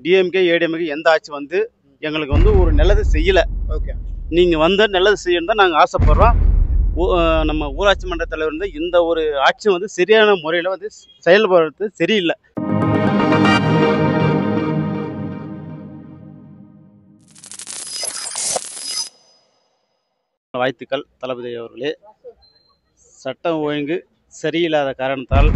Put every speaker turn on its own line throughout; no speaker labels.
DMK ADMK எந்த ஆட்சி வந்து எங்களுக்கு வந்து ஒரு நல்லது செய்யலை.
ஓகே,
நீங்கள் வந்து நல்லது செய்யணும் தான் நாங்கள் ஆசைப்படுறோம். நம்ம ஊராட்சி மன்ற தலைவர் வந்து இந்த ஒரு ஆட்சி வந்து சரியான முறையில் வந்து செயல்படுறது சரியில்லை. வாழ்த்துக்கள் தளபதி அவர்களே. சட்டம் ஒழுங்கு சரியில்லாத காரணத்தால்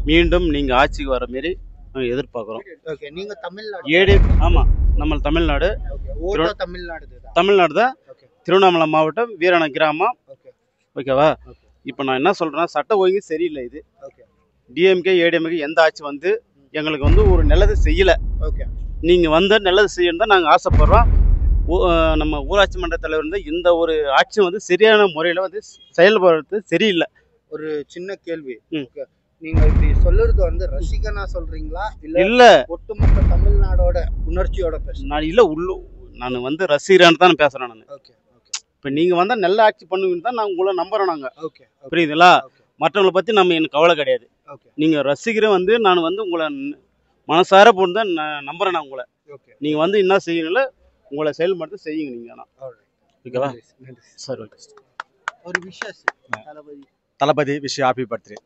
மீண்டும் நீங்கள் ஆட்சிக்கு வர மாரி நாங்கள் எதிர்பார்க்குறோம்.
ஓகே. நீங்க தமிழ்நாடு?
ஆமாம், நம்ம தமிழ்நாடு.
ஓட்டோ தமிழ்நாடு தான்.
தமிழ்நாடு தான்.
ஓகே.
திருவண்ணாமலை மாவட்டம் வீராண கிராமம்.
ஓகே.
ஓகேவா?
ஓகே.
இப்போ நான் என்ன சொல்கிறேன்னா, சட்ட ஒழுங்கு சரியில்லை. இது
ஓகே.
டிஎம்கே ஏடிஎம்கே எந்த ஆட்சி வந்து எங்களுக்கு வந்து ஒரு நல்லது செய்யலை.
ஓகே.
நீங்கள் வந்து நல்லது செய்யணும் தான் நாங்கள் ஆசைப்படுறோம். நம்ம ஊராட்சி மன்ற தலைவர் வந்து இந்த ஒரு ஆட்சி வந்து சரியான முறையில் வந்து செயல்படுறது சரியில்லை.
ஒரு சின்ன கேள்வி. நீங்க இப்படி சொல்லுறது வந்து ரசிகனா சொல்றீங்களா இல்ல ஒட்டுமொத்த தமிழ்நாடோட உணர்ச்சியோட பேசுறீங்க?
நான் இல்லை, நான் வந்து ரசிகரான்னு தான் பேசுறேன் நான்.
ஓகே.
இப்போ நீங்கள் வந்தால் நல்ல ஆட்சி பண்ணுவீங்கன்னு தான் நாங்கள் உங்களை நம்புகிறோம். நாங்கள்
ஓகே.
புரியுதுங்களா? மற்றவங்களை பற்றி நம்ம எனக்கு கவலை கிடையாது.
ஓகே.
நீங்கள் ரசிகரை வந்து நான் வந்து உங்களை மனசார போட்டு தான் நான் நம்புகிறேன். நான் உங்களை நீங்கள் வந்து என்ன செய்யணும்ல உங்களை செயல்படுத்த செய்யுங்க. நீங்கள் ஆனால் ஓகேவா? சரி, ஓகே.
ஒரு விஷயம்
தளபதி விஷயம் ஹாப்பி பர்த்டே.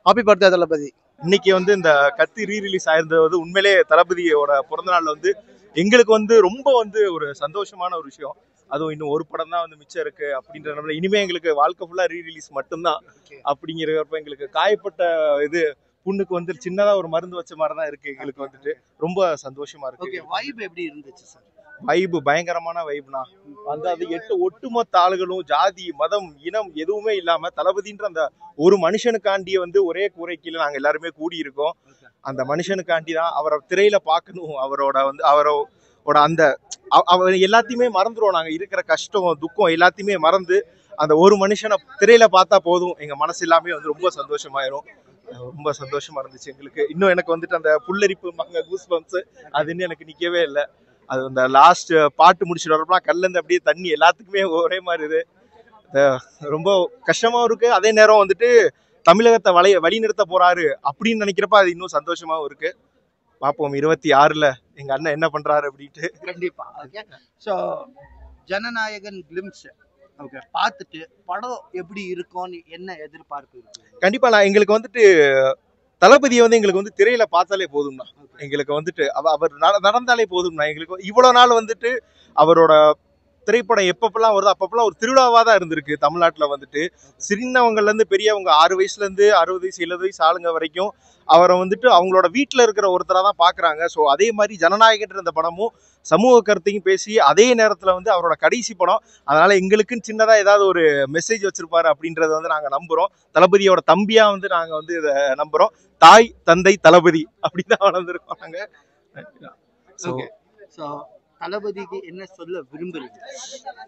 ஹாப்பி பர்த்டே தளபதி.
இன்னைக்கு வந்து இந்த கத்தி ரீரிலீஸ் ஆயிருந்தது உண்மையிலே தளபதியோட பிறந்த நாள்ல வந்து எங்களுக்கு வந்து ரொம்ப வந்து ஒரு சந்தோஷமான ஒரு விஷயம். அதுவும் இன்னும் ஒரு படம் தான் வந்து மிச்சம் இருக்கு அப்படின்ற இனிமே எங்களுக்கு வாழ்க்கை ஃபுல்லா ரீரிலீஸ் மட்டும்தான் அப்படிங்கிறப்ப எங்களுக்கு காயப்பட்ட இது புண்ணுக்கு வந்து சின்னதா ஒரு மருந்து வச்ச மாதிரி தான் இருக்கு. எங்களுக்கு வந்துட்டு ரொம்ப சந்தோஷமா இருக்கு.
வைப் எப்படி இருந்துச்சு சார்?
வைபு பயங்கரமான வைப்னா வந்து அது ஒட்டுமொத்த ஆளுகளும் ஜாதி மதம் இனம் எதுவுமே இல்லாம தளபதின்ற அந்த ஒரு மனுஷனுக்காண்டிய வந்து ஒரே கூரை கீழே நாங்க எல்லாருமே கூடி இருக்கோம். அந்த மனுஷனுக்காண்டி தான் அவரை திரையில பார்க்கணும். அவரோட அந்த அவர் எல்லாத்தையுமே மறந்துடுவோம். நாங்க இருக்கிற கஷ்டம் துக்கம் எல்லாத்தையுமே மறந்து அந்த ஒரு மனுஷனை திரையில பார்த்தா போதும் எங்க மனசு எல்லாமே வந்து ரொம்ப சந்தோஷமாயிரும். ரொம்ப சந்தோஷமா இருந்துச்சு எங்களுக்கு. இன்னும் எனக்கு வந்துட்டு அந்த புல்லரிப்பு கூஸ் பம்ப்ஸ் அது இன்னும் எனக்கு நிக்கவே இல்லை. அது அந்த லாஸ்ட் பாட்டு முடிச்சுட்டு வரப்பலாம் கல்ல இருந்து அப்படியே தண்ணி எல்லாத்துக்குமே ஒரே மாதிரி இது ரொம்ப கஷ்டமாவும் இருக்கு. அதே நேரம் வந்துட்டு தமிழகத்தை வழி நிறுத்த போறாரு அப்படின்னு நினைக்கிறப்ப அது இன்னும் சந்தோஷமாவும் இருக்கு. பார்ப்போம் 26ல எங்க அண்ணன் என்ன பண்றாரு அப்படின்ட்டு.
கண்டிப்பா. Okay. So Jananayagan glimpse okay பார்த்துட்டு படம் எப்படி இருக்கும்னு என்ன எதிர்பார்ப்பு இருக்கு?
கண்டிப்பா எங்களுக்கு வந்துட்டு தளபதியை வந்து எங்களுக்கு வந்து திரையில பார்த்தாலே போதும்னா, எங்களுக்கு வந்துட்டு அவர் நடந்தாலே போதும்னா, எங்களுக்கு இவ்வளவு நாள் வந்துட்டு அவரோட திரைப்படம் எப்பப்பெல்லாம் வருது அப்பப்பெல்லாம் ஒரு திருவிழாவா தான் இருந்திருக்கு தமிழ்நாட்டுல. வந்துட்டு சின்னவங்கல இருந்து பெரியவங்க 6 வயசுல இருந்து 60 வயசு 70 வயசு ஆளுங்க வரைக்கும் அவரை வந்துட்டு அவங்களோட வீட்டுல இருக்கிற ஒருத்தரா தான் பாக்குறாங்க. ஸோ அதே மாதிரி ஜனநாயகன்ற இந்த படமும் சமூக கருத்தையும் பேசி அதே நேரத்துல வந்து அவரோட கடைசி படம். அதனால எங்களுக்குன்னு சின்னதா ஏதாவது ஒரு மெசேஜ் வச்சிருப்பாரு அப்படின்றத வந்து நாங்க நம்புறோம். தளபதியோட தம்பியா வந்து நாங்க வந்து இதை நம்புறோம். தாய் தந்தை தளபதி அப்படிதான் வளர்ந்துருக்கோம் நாங்க.
தளபதிக்கு என்ன சொல்ல விரும்புறீங்க?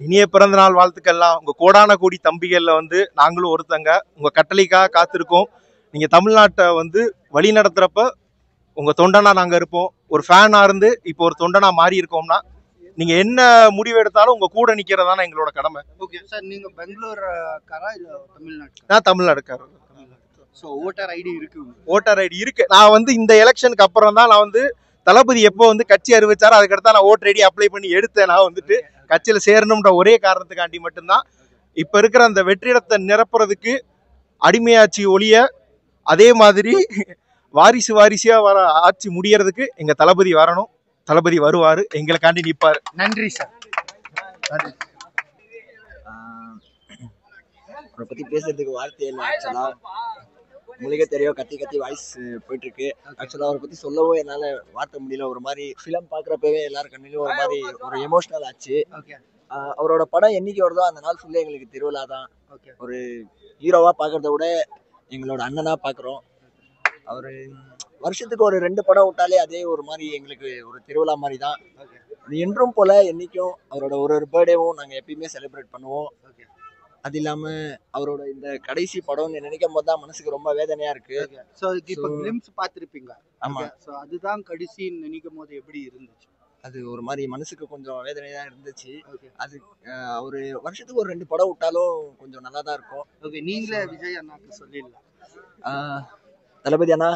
இனிய பிறந்த நாள் வாழ்த்துக்கள்லாம். உங்க கோடான கோடி தம்பிகள்ல வந்து நாங்களும் ஒருத்தங்க. உங்க கட்டளைக்காக காத்திருக்கோம். நீங்க தமிழ்நாட்டை வந்து வழி நடத்துறப்ப உங்க தொண்டனா நாங்க இருப்போம். ஒரு ஃபேனா இருந்து இப்போ ஒரு தொண்டனா மாறி இருக்கோம்னா நீங்க என்ன முடிவு எடுத்தாலும் உங்க கூட நிக்கிறதான எங்களோட கடமை.
Okay sir. நீங்க பெங்களூர் காரா இல்ல தமிழ்நாடு?
நான் தமிழ்நாடுக்காரர்.
ஸோ ஓட்டர் ஐடி இருக்கு?
ஓட்டர் ஐடி இருக்கு. நான் வந்து இந்த எலெக்ஷனுக்கு அப்புறம் தான் நான் வந்து தளபதி எப்போ வந்து கட்சி அறிவிச்சாரோ அதுக்கடுத்து நான் ஓட்டர் ஐடி அப்ளை பண்ணி எடுத்தேன். நான் வந்துட்டு கட்சியில சேரணும்ன்ற ஒரே காரணத்துக்காண்டி மட்டும்தான். இப்ப இருக்கிற அந்த வெற்றிடத்தை நிரப்புறதுக்கு அடிமையாட்சி ஒழிய அதே மாதிரி வாரிசியா வர ஆட்சி முடியறதுக்கு எங்க தளபதி வரணும். தளபதி வருவாரு, எங்களுக்காண்டி நிப்பாரு.
நன்றி சார்.
அவரை பத்தி பேசுறதுக்கு வார்த்தை இல்லை. ஆக்சுவலா உங்களுக்கே தெரியும், கத்தி கத்தி வாய்ஸ் போயிட்டு இருக்கு. ஆக்சுவலா அவரை பத்தி சொல்லவும் என்னால வார்த்தை முடியல. ஒரு மாதிரி ஃபிலிம் பாக்குறப்பவே எல்லாரும் கண்ணிலும் ஒரு மாதிரி ஒரு எமோஷனல் ஆச்சு. அவரோட படம் என்னைக்கு வருதோ அந்த நாள் ஃபுல்லா எங்களுக்கு திருவிழா தான். ஒரு ஹீரோவா பாக்குறத விட எங்களோட அண்ணனா பாக்குறோம். அவரு வருஷத்துக்கு ஒரு 2 படம் விட்டாலே அதே ஒரு மாதிரி எங்களுக்கு ஒரு திருவிழா மாதிரி தான். அது என்றும் போல என்னைக்கும் அவரோட ஒரு பர்த்டேவும் நாங்க எப்பயுமே செலிப்ரேட் பண்ணுவோம். அது இல்லாம அவரோட இந்த கடைசி படம்னு நினைக்கும் போது தான் மனசுக்கு ரொம்ப வேதனையா இருக்கு.
சோ இப்போ கிளிம்ஸ் பார்த்திருப்பீங்க.
ஆமா.
சோ அதுதான் கடைசின்னு நினைக்கும் போது எப்படி இருந்துச்சு?
அது ஒரு மாதிரி மனசுக்கு கொஞ்சம் வேதனையா இருந்துச்சு. அது ஒரு வருஷத்துக்கு ஒரு 2 படம் விட்டாலும் கொஞ்சம் நல்லா தான் இருக்கும்.
ஓகே. நீங்களே விஜய் அண்ணாக்கு சொல்லிடலாம்.
தளபதி அண்ணா,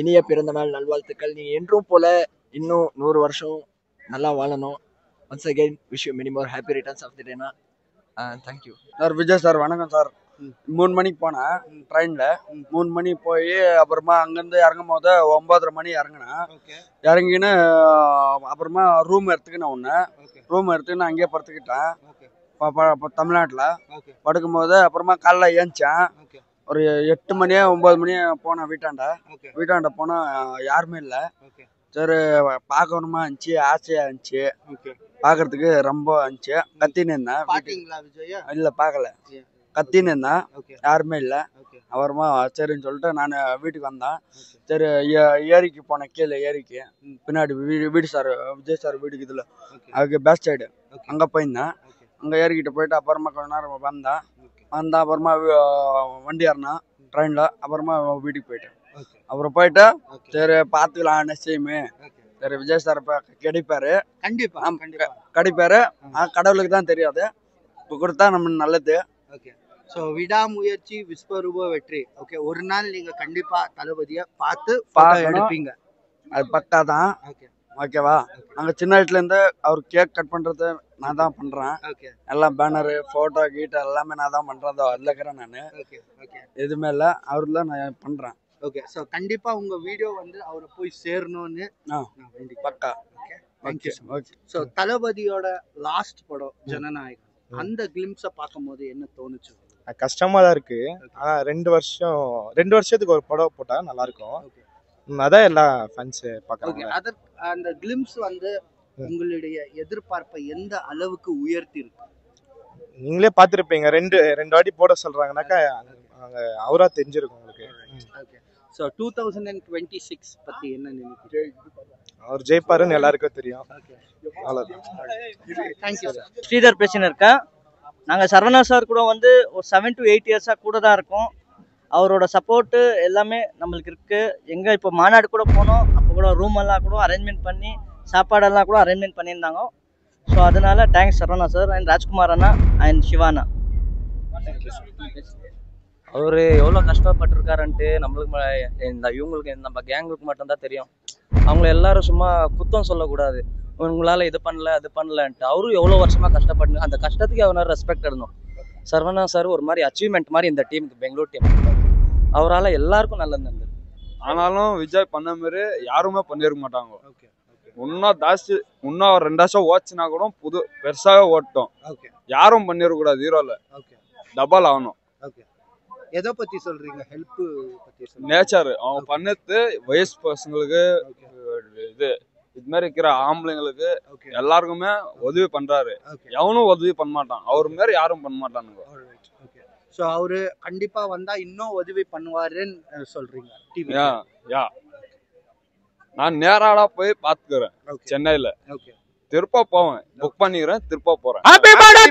இனிய பிறந்த நாள் நல்வாழ்த்துக்கள். நீங்க என்றும் போல இன்னும் 100 வருஷம் நல்லா வாழணும். Once again wish you many more happy returns of the டேனா. Thank you
sir. விஜய் சார் வணக்கம் சார். 3 மணிக்கு போனேன் ட்ரெயினில். 3 மணி போய் அப்புறமா அங்கேருந்து இறங்கும் போது 9:30 மணி இறங்கினேன். இறங்கின்னு அப்புறமா ரூம் எடுத்துக்கினேன். ரூம் எடுத்துக்கின்னு அங்கேயே படுத்துக்கிட்டேன். இப்போ தமிழ்நாட்டில் படுக்கும்போது அப்புறமா காலைல ஏந்திச்சேன். ஒரு 8 மணியோ 9 மணியோ போனேன் வீட்டாண்ட போனால் யாருமே இல்லை. சரி பார்க்கணுமா இருந்துச்சு, ஆசையாக இருந்துச்சு, பார்க்கறதுக்கு ரொம்ப இருந்துச்சு. கத்தின்னு இருந்தேன். இல்லை பார்க்கல, கத்தின்னு இருந்தேன், யாருமே இல்லை. அப்புறமா சரின்னு சொல்லிட்டு நான் வீட்டுக்கு வந்தேன். சரி ஏரிக்கு போனேன். கீழே ஏரிக்கு பின்னாடி வீடு சார் விஜய் சார் வீட்டுக்கு இதில் அதுக்கு பேக் சைடு அங்கே போயிருந்தேன். அங்கே ஏறிக்கிட்ட போயிட்டு அப்புறமா கொஞ்ச நேரம் வந்தேன். அப்புறமா வண்டி ஏறினேன் ட்ரெயினில். அப்புறமா வீட்டுக்கு போயிட்டேன். அப்புறம் போயிட்டு சரி பார்த்துக்கலாம் நிச்சயமே. சரி விஜய் சார் இப்போ கிடைப்பாரு, கிடைப்பாரு. கடவுளுக்கு தான் தெரியாது. இப்போ கொடுத்தா நம்ம நல்லது.
ஸோ விடாமுயற்சி விஸ்வரூப வெற்றி. ஓகே, ஒரு நாள் நீங்க கண்டிப்பா தளபதியை பார்த்து எடுப்பீங்க.
அது பக்கா தான். ஓகேவா? நாங்கள் சின்ன வயசுலேருந்து அவர் கேக் கட் பண்ணுறது நான் தான் பண்ணுறேன். எல்லாம் பேனரு ஃபோட்டோ கீட்டோ எல்லாமே நான் தான் பண்ணுறேன். அதில் இருக்கிறேன் நான். எதுவுமே இல்லை, அவரு தான் நான் பண்ணுறேன்.
ஓகே, ஸோ கண்டிப்பா உங்க வீடியோ வந்து அவரை போய் சேரணும்னு
பக்கா.
தேங்க்யூ. ஸோ தளபதியோட லாஸ்ட் படம் ஜனநாயகம், அந்த கிளிம்ஸை பார்க்கும்போது என்ன தோணுச்சு?
கஷ்டமா தான் இருக்கு. ஆனா 2 வருஷத்துக்கு ஒரு படம் போட்டா நல்லா இருக்கும். அதான் எல்லா ஃபேன்ஸ் பார்க்கறாங்க.
அந்த கிளிம்ஸ் வந்து உங்களுடைய எதிர்பார்ப்பை எந்த அளவுக்கு உயர்த்தி இருக்கு?
நீங்களே பார்த்துருப்பீங்க. ரெண்டு வாட்டி போட சொல்றாங்கனாக்கா அவரா தெரிஞ்சிருக்கும் உங்களுக்கு.
ஓகே, ஸோ 2026 பத்தி என்ன நினைக்கிறீங்க?
அவர் ஜெயிப்பாருன்னு எல்லாருக்கும் தெரியும்.
Thank you sir.
ஸ்ரீதர் பேசின்னு இருக்கேன். நாங்கள் சரவணா சார் கூட வந்து ஒரு 7 to 8 இயர்ஸாக கூட தான் இருக்கோம். அவரோட சப்போர்ட்டு எல்லாமே நம்மளுக்கு இருக்குது. எங்கே இப்போ மாநாடு கூட போனோம், அப்போ கூட ரூம் எல்லாம் கூட அரேஞ்ச்மெண்ட் பண்ணி சாப்பாடெல்லாம் கூட அரேஞ்ச்மெண்ட் பண்ணியிருந்தாங்க. ஸோ அதனால thanks Saravana sir and Rajkumar அண்ணா அண்ட் சிவானா.
அவர் எவ்வளோ கஷ்டப்பட்டிருக்காருன்ட்டு நம்மளுக்கு இவங்களுக்கு நம்ம கேங்குக்கு மட்டும்தான் தெரியும். அவங்கள எல்லாரும் சும்மா குத்தம் சொல்லக்கூடாது, உங்களால் இது பண்ணல அது பண்ணலன்ட்டு. அவரும் எவ்வளோ வருஷமாக கஷ்டப்பட்டு அந்த கஷ்டத்துக்கு அவனால ரெஸ்பெக்ட் இடணும். சரவணா சார் ஒரு மாதிரி அச்சீவ்மெண்ட் மாதிரி இந்த டீமுக்கு, பெங்களூர் டீம். அவரால் எல்லாருக்கும் நல்லது இருந்தது.
ஆனாலும் விஜய் பண்ண மாதிரி யாருமே பண்ணிருக்க மாட்டாங்க. இன்னும் ஜாஸ்தி, இன்னும் 2 வருஷம் ஓச்சுனா கூட பெருசாக ஓட்டோம். யாரும் பண்ணிருக்க கூடாது. ஹீரோல டபுள் ஆகணும்.
எதை பத்தி சொல்றீங்க? ஹெல்ப் பத்தி சொல்றீங்க?
நேச்சர் அவன் பண்ணது வயசு பசங்களுக்கு, இது மாதிரி இருக்கிற ஆம்பளைங்களுக்கு எல்லாருக்குமே உதவி பண்றாரு. எவனும் உதவி பண்ண மாட்டான், அவர் மாதிரி யாரும் பண்ண மாட்டானுங்க.
ஸோ அவரு கண்டிப்பா வந்தா இன்னும் உதவி பண்ணுவாருன்னு சொல்றீங்க?
நான் நேராடா போய் பாத்துக்கிறேன். சென்னையில திருப்ப போவேன், புக் பண்ணிக்கிறேன், திருப்ப போறேன். Happy birthday!